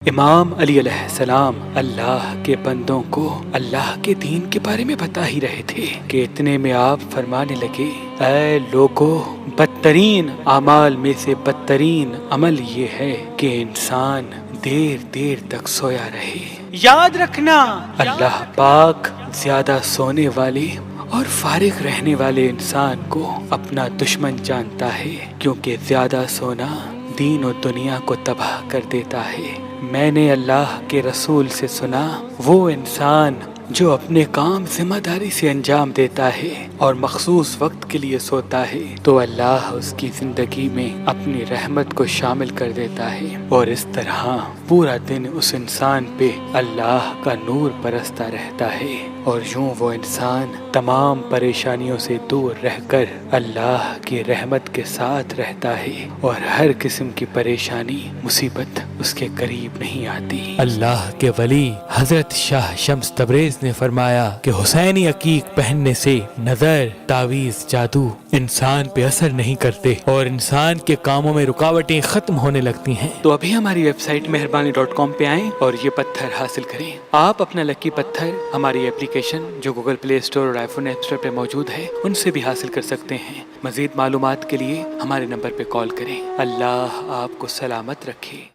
امام علی علیہ السلام اللہ کے بندوں کو اللہ کے دین کے بارے میں بتا ہی رہے تھے کہ اتنے میں آپ فرمانے لگے، اے لوگو، بدترین اعمال میں سے بدترین عمل یہ ہے کہ انسان دیر دیر تک سویا رہے۔ یاد رکھنا، اللہ پاک زیادہ سونے والے اور فارغ رہنے والے انسان کو اپنا دشمن جانتا ہے، کیونکہ زیادہ سونا دین و دنیا کو تباہ کر دیتا ہے۔ میں نے اللہ کے رسول سے سنا، وہ انسان جو اپنے کام ذمہ داری سے انجام دیتا ہے اور مخصوص وقت کے لیے سوتا ہے تو اللہ اس کی زندگی میں اپنی رحمت کو شامل کر دیتا ہے، اور اس طرح پورا دن اس انسان پہ اللہ کا نور برستا رہتا ہے، اور یوں وہ انسان تمام پریشانیوں سے دور رہ کر اللہ کی رحمت کے ساتھ رہتا ہے، اور ہر قسم کی پریشانی مصیبت اس کے قریب نہیں آتی۔ اللہ کے ولی حضرت شاہ شمس تبریز نے فرمایا کہ حسینی عقیق پہننے سے نظر، تعویذ، جادو انسان پہ اثر نہیں کرتے اور انسان کے کاموں میں رکاوٹیں ختم ہونے لگتی ہیں۔ تو ابھی ہماری ویب سائٹ مہربانی.com پہ آئیں اور یہ پتھر حاصل کریں۔ آپ اپنا لکی پتھر ہماری اپلیکیشن جو گوگل پلے اسٹور اور آئی فون ایپ اسٹور پہ موجود ہے ان سے بھی حاصل کر سکتے ہیں۔ مزید معلومات کے لیے ہمارے نمبر پہ کال کریں۔ اللہ آپ کو سلامت رکھے۔